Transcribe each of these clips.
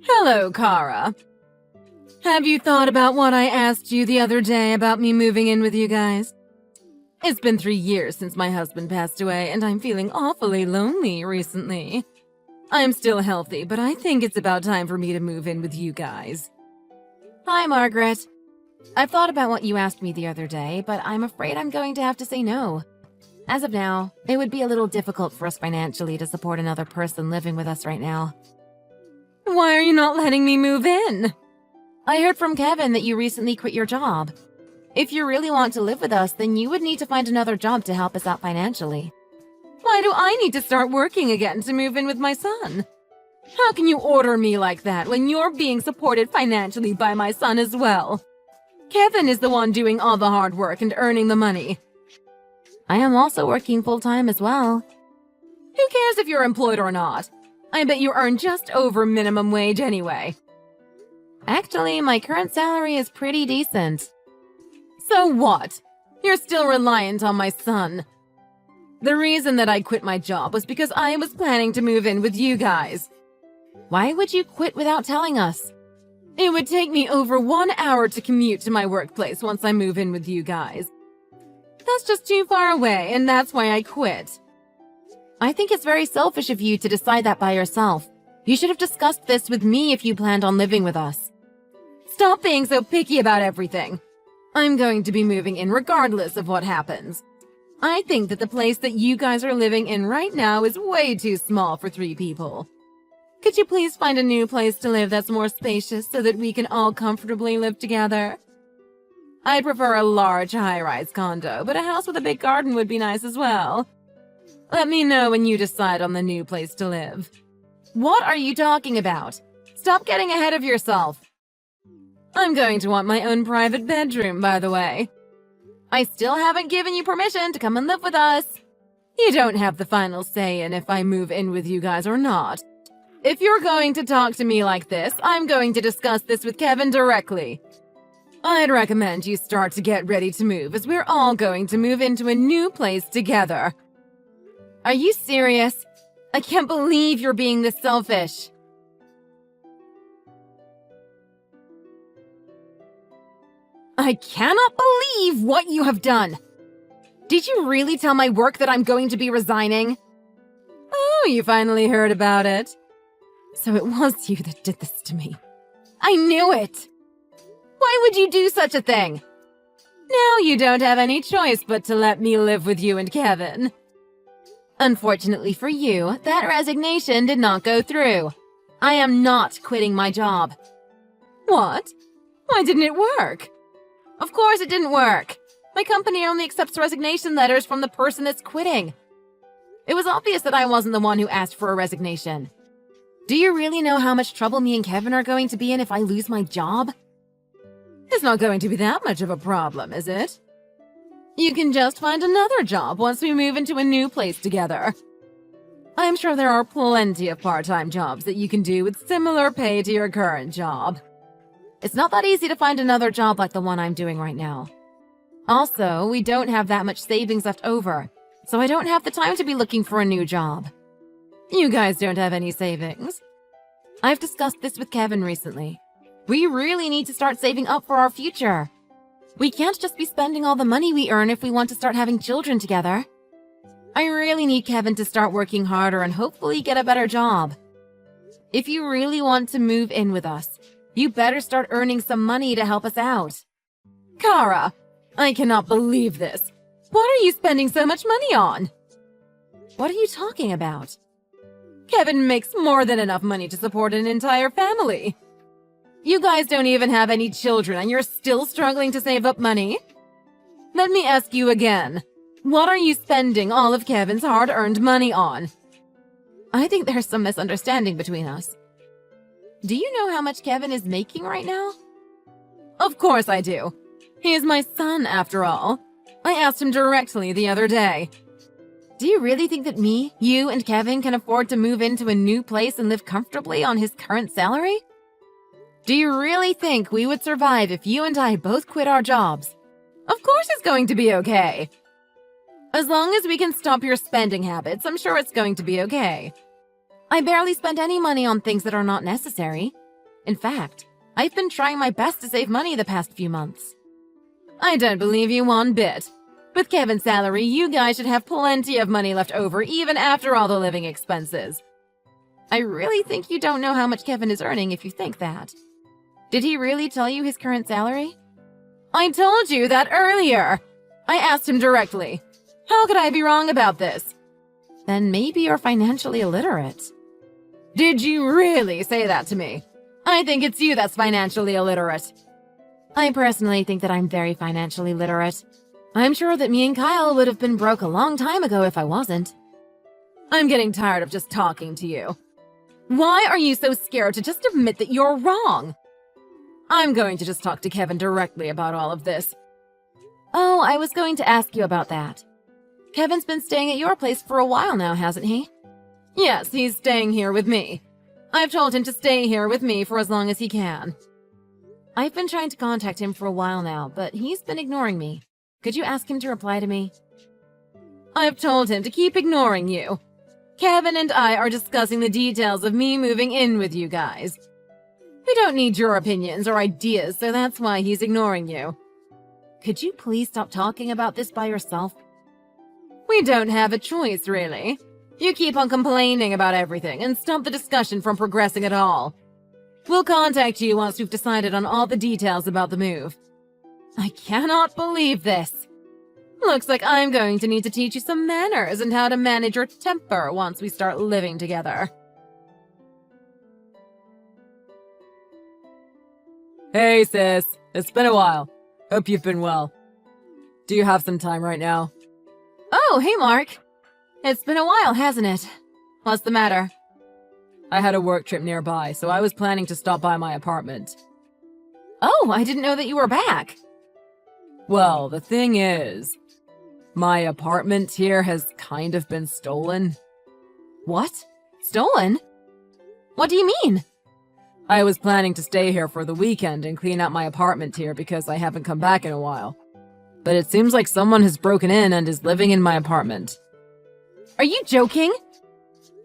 Hello, Kara. Have you thought about what I asked you the other day about me moving in with you guys? It's been 3 years since my husband passed away, and I'm feeling awfully lonely recently. I'm still healthy, but I think it's about time for me to move in with you guys. Hi, Margaret. I've thought about what you asked me the other day, but I'm afraid I'm going to have to say no. As of now, it would be a little difficult for us financially to support another person living with us right now. Why are you not letting me move in? I heard from Kevin that you recently quit your job. If you really want to live with us, then you would need to find another job to help us out financially. Why do I need to start working again to move in with my son? How can you order me like that when you're being supported financially by my son as well? Kevin is the one doing all the hard work and earning the money. I am also working full-time as well. Who cares if you're employed or not? I bet you earn just over minimum wage anyway. Actually, my current salary is pretty decent. So what? You're still reliant on my son. The reason that I quit my job was because I was planning to move in with you guys. Why would you quit without telling us? It would take me over 1 hour to commute to my workplace once I move in with you guys. That's just too far away, and that's why I quit. I think it's very selfish of you to decide that by yourself. You should have discussed this with me if you planned on living with us. Stop being so picky about everything. I'm going to be moving in regardless of what happens. I think that the place that you guys are living in right now is way too small for 3 people. Could you please find a new place to live that's more spacious so that we can all comfortably live together? I'd prefer a large high-rise condo, but a house with a big garden would be nice as well. Let me know when you decide on the new place to live. What are you talking about? Stop getting ahead of yourself. I'm going to want my own private bedroom, by the way. I still haven't given you permission to come and live with us. You don't have the final say in if I move in with you guys or not. If you're going to talk to me like this, I'm going to discuss this with Kevin directly. I'd recommend you start to get ready to move, as we're all going to move into a new place together. Are you serious? I can't believe you're being this selfish. I cannot believe what you have done. Did you really tell my work that I'm going to be resigning? Oh, you finally heard about it. So it was you that did this to me. I knew it. Why would you do such a thing? Now you don't have any choice but to let me live with you and Kevin. Unfortunately for you, that resignation did not go through. I am not quitting my job. What? Why didn't it work? Of course it didn't work. My company only accepts resignation letters from the person that's quitting. It was obvious that I wasn't the one who asked for a resignation. Do you really know how much trouble me and Kevin are going to be in if I lose my job? It's not going to be that much of a problem, is it? You can just find another job once we move into a new place together. I'm sure there are plenty of part-time jobs that you can do with similar pay to your current job. It's not that easy to find another job like the one I'm doing right now. Also, we don't have that much savings left over, so I don't have the time to be looking for a new job. You guys don't have any savings. I've discussed this with Kevin recently. We really need to start saving up for our future. We can't just be spending all the money we earn if we want to start having children together. I really need Kevin to start working harder and hopefully get a better job. If you really want to move in with us, you better start earning some money to help us out. Kara, I cannot believe this. What are you spending so much money on? What are you talking about? Kevin makes more than enough money to support an entire family. You guys don't even have any children and you're still struggling to save up money? Let me ask you again. What are you spending all of Kevin's hard-earned money on? I think there's some misunderstanding between us. Do you know how much Kevin is making right now? Of course I do. He is my son, after all. I asked him directly the other day. Do you really think that me, you, and Kevin can afford to move into a new place and live comfortably on his current salary? Do you really think we would survive if you and I both quit our jobs? Of course it's going to be okay. As long as we can stop your spending habits, I'm sure it's going to be okay. I barely spend any money on things that are not necessary. In fact, I've been trying my best to save money the past few months. I don't believe you one bit. With Kevin's salary, you guys should have plenty of money left over even after all the living expenses. I really think you don't know how much Kevin is earning if you think that. Did he really tell you his current salary? I told you that earlier. I asked him directly. How could I be wrong about this? Then maybe you're financially illiterate. Did you really say that to me? I think it's you that's financially illiterate. I personally think that I'm very financially literate. I'm sure that me and Kyle would have been broke a long time ago if I wasn't. I'm getting tired of just talking to you. Why are you so scared to just admit that you're wrong? I'm going to just talk to Kevin directly about all of this. Oh, I was going to ask you about that. Kevin's been staying at your place for a while now, hasn't he? Yes, he's staying here with me. I've told him to stay here with me for as long as he can. I've been trying to contact him for a while now, but he's been ignoring me. Could you ask him to reply to me? I've told him to keep ignoring you. Kevin and I are discussing the details of me moving in with you guys. We don't need your opinions or ideas, so that's why he's ignoring you. Could you please stop talking about this by yourself? We don't have a choice, really. You keep on complaining about everything and stop the discussion from progressing at all. We'll contact you once we've decided on all the details about the move. I cannot believe this. Looks like I'm going to need to teach you some manners and how to manage your temper once we start living together. Hey, sis. It's been a while. Hope you've been well. Do you have some time right now? Oh, hey, Mark. It's been a while, hasn't it? What's the matter? I had a work trip nearby, so I was planning to stop by my apartment. Oh, I didn't know that you were back. Well, the thing is, my apartment here has kind of been stolen. What? Stolen? What do you mean? I was planning to stay here for the weekend and clean out my apartment here because I haven't come back in a while. But it seems like someone has broken in and is living in my apartment. Are you joking?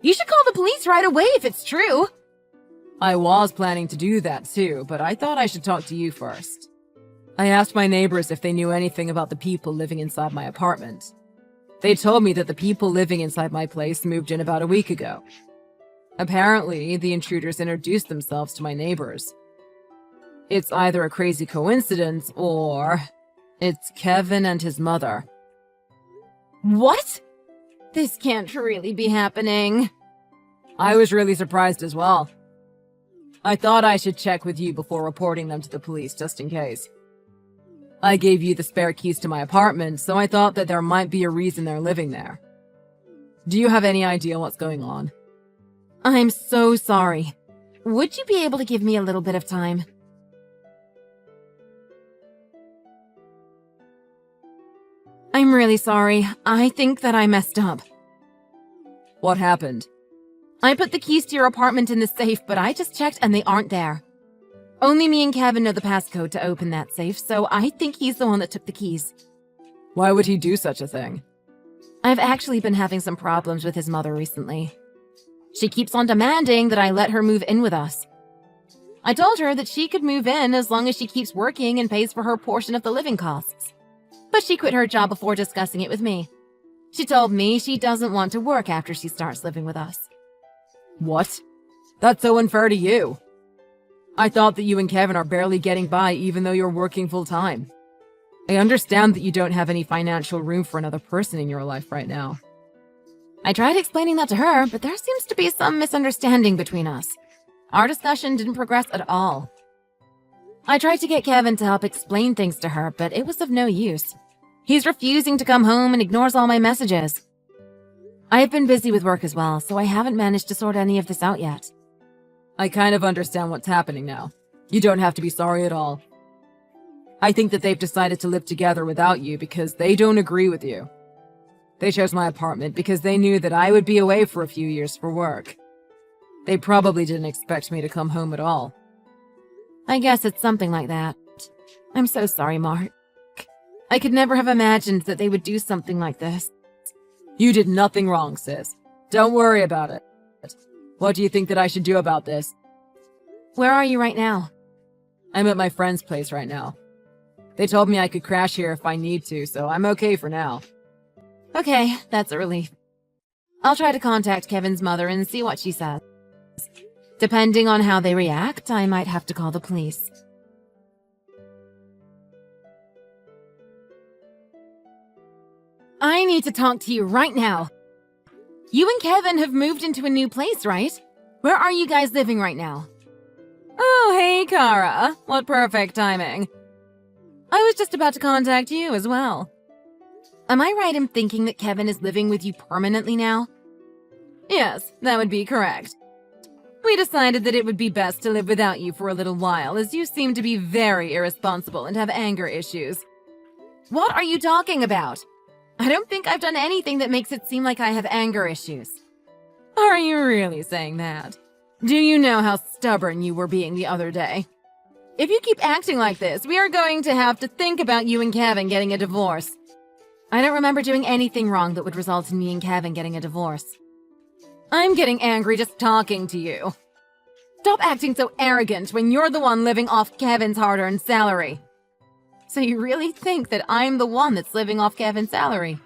You should call the police right away if it's true. I was planning to do that too, but I thought I should talk to you first. I asked my neighbors if they knew anything about the people living inside my apartment. They told me that the people living inside my place moved in about a week ago. Apparently, the intruders introduced themselves to my neighbors. It's either a crazy coincidence or it's Kevin and his mother. What? This can't really be happening. I was really surprised as well. I thought I should check with you before reporting them to the police, just in case. I gave you the spare keys to my apartment, so I thought that there might be a reason they're living there. Do you have any idea what's going on? I'm so sorry. Would you be able to give me a little bit of time? I'm really sorry. I think that I messed up. What happened? I put the keys to your apartment in the safe, but I just checked and they aren't there. Only me and Kevin know the passcode to open that safe, so I think he's the one that took the keys. Why would he do such a thing? I've actually been having some problems with his mother recently. She keeps on demanding that I let her move in with us. I told her that she could move in as long as she keeps working and pays for her portion of the living costs. But she quit her job before discussing it with me. She told me she doesn't want to work after she starts living with us. What? That's so unfair to you. I thought that you and Kevin are barely getting by even though you're working full-time. I understand that you don't have any financial room for another person in your life right now. I tried explaining that to her, but there seems to be some misunderstanding between us. Our discussion didn't progress at all. I tried to get Kevin to help explain things to her, but it was of no use. He's refusing to come home and ignores all my messages. I've been busy with work as well, so I haven't managed to sort any of this out yet. I kind of understand what's happening now. You don't have to be sorry at all. I think that they've decided to live together without you because they don't agree with you. They chose my apartment because they knew that I would be away for a few years for work. They probably didn't expect me to come home at all. I guess it's something like that. I'm so sorry, Mark. I could never have imagined that they would do something like this. You did nothing wrong, sis. Don't worry about it. What do you think that I should do about this? Where are you right now? I'm at my friend's place right now. They told me I could crash here if I need to, so I'm okay for now. Okay, that's a relief. I'll try to contact Kevin's mother and see what she says. Depending on how they react, I might have to call the police. I need to talk to you right now. You and Kevin have moved into a new place, right? Where are you guys living right now? Oh, hey, Kara. What perfect timing. I was just about to contact you as well. Am I right in thinking that Kevin is living with you permanently now? Yes, that would be correct. We decided that it would be best to live without you for a little while, as you seem to be very irresponsible and have anger issues. What are you talking about? I don't think I've done anything that makes it seem like I have anger issues. Are you really saying that? Do you know how stubborn you were being the other day? If you keep acting like this, we are going to have to think about you and Kevin getting a divorce. I don't remember doing anything wrong that would result in me and Kevin getting a divorce. I'm getting angry just talking to you. Stop acting so arrogant when you're the one living off Kevin's hard-earned salary. So you really think that I'm the one that's living off Kevin's salary?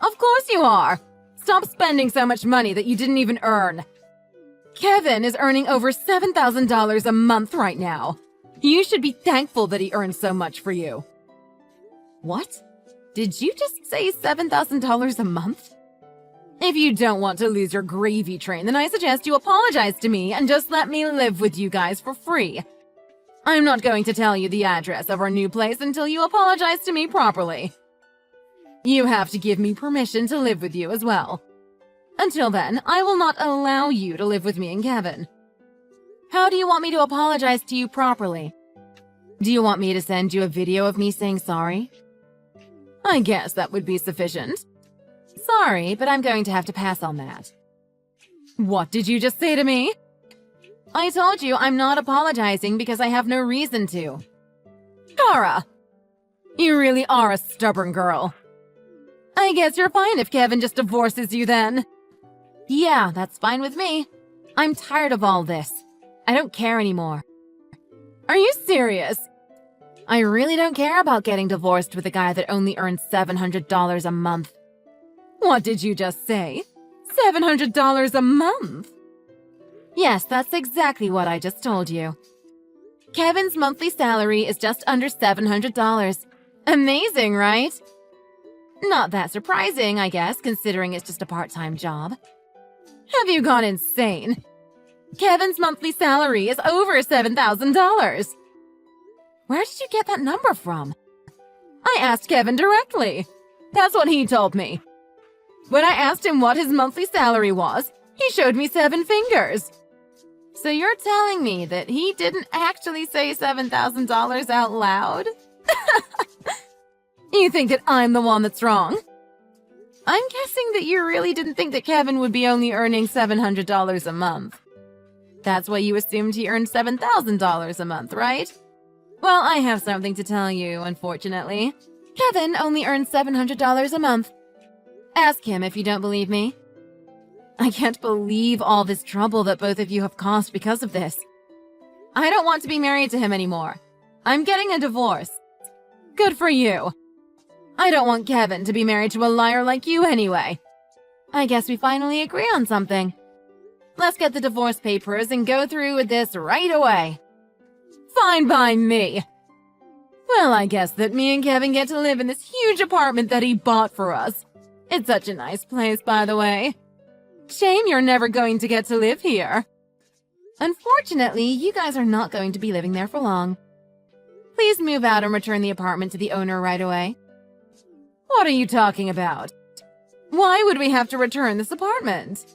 Of course you are! Stop spending so much money that you didn't even earn. Kevin is earning over $7,000 a month right now. You should be thankful that he earns so much for you. What? Did you just say $7,000 a month? If you don't want to lose your gravy train, then I suggest you apologize to me and just let me live with you guys for free. I'm not going to tell you the address of our new place until you apologize to me properly. You have to give me permission to live with you as well. Until then, I will not allow you to live with me and Kevin. How do you want me to apologize to you properly? Do you want me to send you a video of me saying sorry? I guess that would be sufficient. Sorry, but I'm going to have to pass on that. What did you just say to me? I told you I'm not apologizing because I have no reason to. Kara! You really are a stubborn girl. I guess you're fine if Kevin just divorces you then. Yeah, that's fine with me. I'm tired of all this. I don't care anymore. Are you serious? I really don't care about getting divorced with a guy that only earns $700 a month. What did you just say? $700 a month? Yes, that's exactly what I just told you. Kevin's monthly salary is just under $700. Amazing, right? Not that surprising, I guess, considering it's just a part-time job. Have you gone insane? Kevin's monthly salary is over $7,000. Where did you get that number from? I asked Kevin directly. That's what he told me. When I asked him what his monthly salary was, he showed me 7 fingers. So you're telling me that he didn't actually say $7,000 out loud? You think that I'm the one that's wrong? I'm guessing that you really didn't think that Kevin would be only earning $700 a month. That's why you assumed he earned $7,000 a month, right? Well, I have something to tell you, unfortunately. Kevin only earns $700 a month. Ask him if you don't believe me. I can't believe all this trouble that both of you have caused because of this. I don't want to be married to him anymore. I'm getting a divorce. Good for you. I don't want Kevin to be married to a liar like you anyway. I guess we finally agree on something. Let's get the divorce papers and go through with this right away. Fine by me. Well, I guess that me and Kevin get to live in this huge apartment that he bought for us. It's such a nice place, by the way. Shame you're never going to get to live here. Unfortunately, you guys are not going to be living there for long. Please move out and return the apartment to the owner right away. What are you talking about? Why would we have to return this apartment?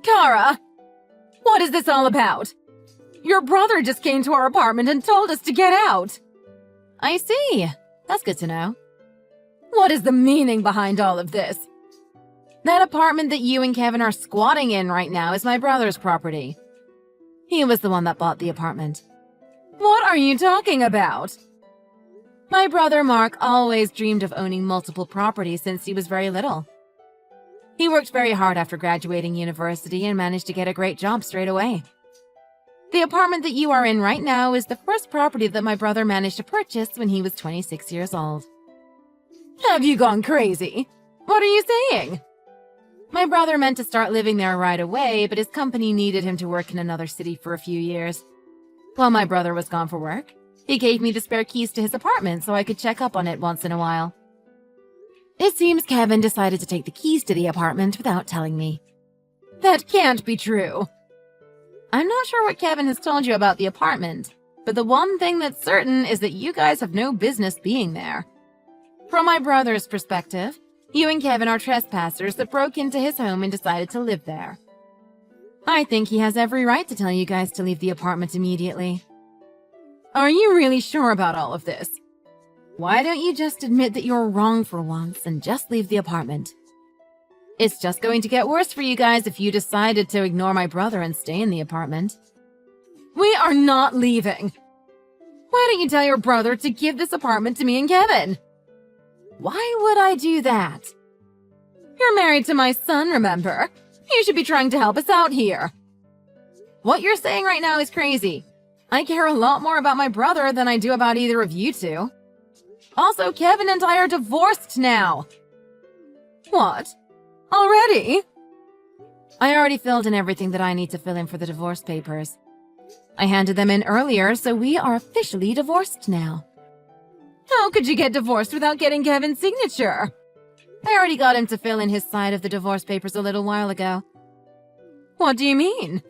Kara! What is this all about? Your brother just came to our apartment and told us to get out. I see. That's good to know. What is the meaning behind all of this? That apartment that you and Kevin are squatting in right now is my brother's property. He was the one that bought the apartment. What are you talking about? My brother Mark always dreamed of owning multiple properties since he was very little. He worked very hard after graduating university and managed to get a great job straight away. The apartment that you are in right now is the first property that my brother managed to purchase when he was 26 years old. Have you gone crazy? What are you saying? My brother meant to start living there right away, but his company needed him to work in another city for a few years. While my brother was gone for work, he gave me the spare keys to his apartment so I could check up on it once in a while. It seems Kevin decided to take the keys to the apartment without telling me. That can't be true. I'm not sure what Kevin has told you about the apartment, but the one thing that's certain is that you guys have no business being there. From my brother's perspective, you and Kevin are trespassers that broke into his home and decided to live there. I think he has every right to tell you guys to leave the apartment immediately. Are you really sure about all of this? Why don't you just admit that you're wrong for once and just leave the apartment? It's just going to get worse for you guys if you decided to ignore my brother and stay in the apartment. We are not leaving. Why don't you tell your brother to give this apartment to me and Kevin? Why would I do that? You're married to my son, remember? You should be trying to help us out here. What you're saying right now is crazy. I care a lot more about my brother than I do about either of you two. Also, Kevin and I are divorced now. What? Already? I already filled in everything that I need to fill in for the divorce papers. I handed them in earlier, so we are officially divorced now. How could you get divorced without getting Kevin's signature? I already got him to fill in his side of the divorce papers a little while ago. What do you mean?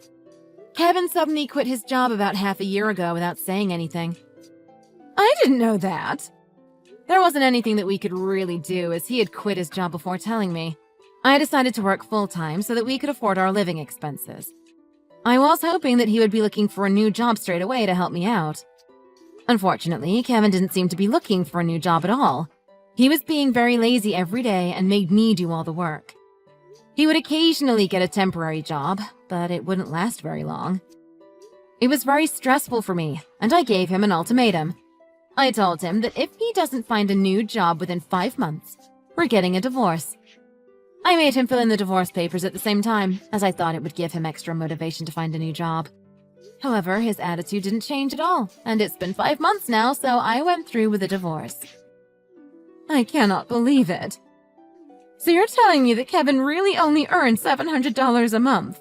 Kevin suddenly quit his job about half a year ago without saying anything. I didn't know that. There wasn't anything that we could really do, as he had quit his job before telling me. I decided to work full-time so that we could afford our living expenses. I was hoping that he would be looking for a new job straight away to help me out. Unfortunately, Kevin didn't seem to be looking for a new job at all. He was being very lazy every day and made me do all the work. He would occasionally get a temporary job, but it wouldn't last very long. It was very stressful for me, and I gave him an ultimatum. I told him that if he doesn't find a new job within 5 months, we're getting a divorce. I made him fill in the divorce papers at the same time, as I thought it would give him extra motivation to find a new job. However, his attitude didn't change at all, and it's been 5 months now, so I went through with the divorce. I cannot believe it. So you're telling me that Kevin really only earns $700 a month?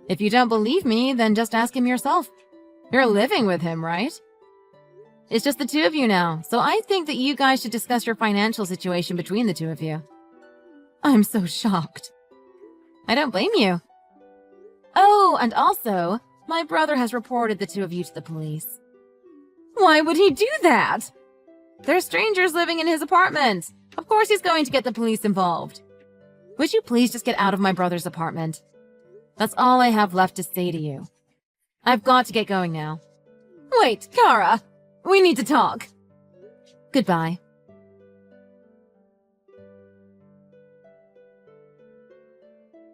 If you don't believe me, then just ask him yourself. You're living with him, right? It's just the two of you now, so I think that you guys should discuss your financial situation between the two of you. I'm so shocked. I don't blame you. Oh, and also, my brother has reported the two of you to the police. Why would he do that? They're strangers living in his apartment. Of course he's going to get the police involved. Would you please just get out of my brother's apartment? That's all I have left to say to you. I've got to get going now. Wait, Kara! We need to talk. Goodbye.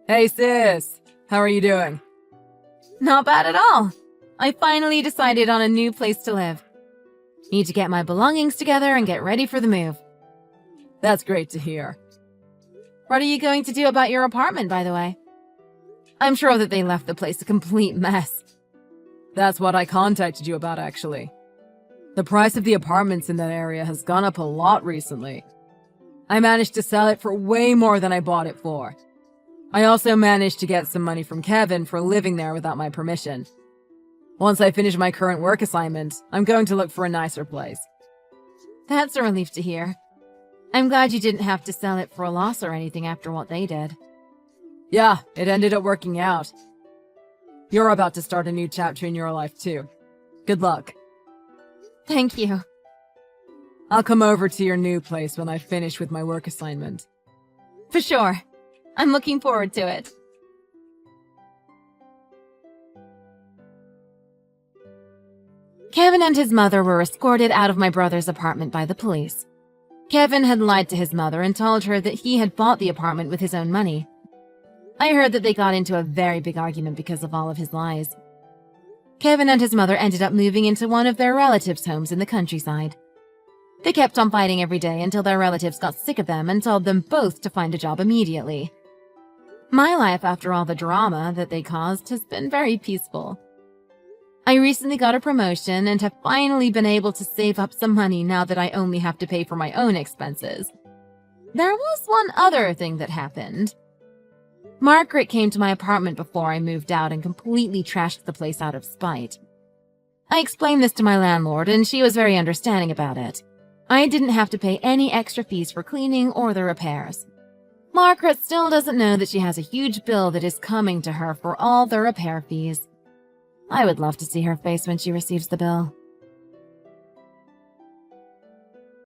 Hey sis, how are you doing? Not bad at all. I finally decided on a new place to live. Need to get my belongings together and get ready for the move. That's great to hear. What are you going to do about your apartment, by the way? I'm sure that they left the place a complete mess. That's what I contacted you about, actually. The price of the apartments in that area has gone up a lot recently. I managed to sell it for way more than I bought it for. I also managed to get some money from Kevin for living there without my permission. Once I finish my current work assignment, I'm going to look for a nicer place. That's a relief to hear. I'm glad you didn't have to sell it for a loss or anything after what they did. Yeah, it ended up working out. You're about to start a new chapter in your life, too. Good luck. Thank you. I'll come over to your new place when I finish with my work assignment. For sure. I'm looking forward to it. Kevin and his mother were escorted out of my brother's apartment by the police. Kevin had lied to his mother and told her that he had bought the apartment with his own money. I heard that they got into a very big argument because of all of his lies. Kevin and his mother ended up moving into one of their relatives' homes in the countryside. They kept on fighting every day until their relatives got sick of them and told them both to find a job immediately. My life, after all the drama that they caused, has been very peaceful. I recently got a promotion and have finally been able to save up some money now that I only have to pay for my own expenses. There was one other thing that happened. Margaret came to my apartment before I moved out and completely trashed the place out of spite. I explained this to my landlord, and she was very understanding about it. I didn't have to pay any extra fees for cleaning or the repairs. Margaret still doesn't know that she has a huge bill that is coming to her for all the repair fees. I would love to see her face when she receives the bill.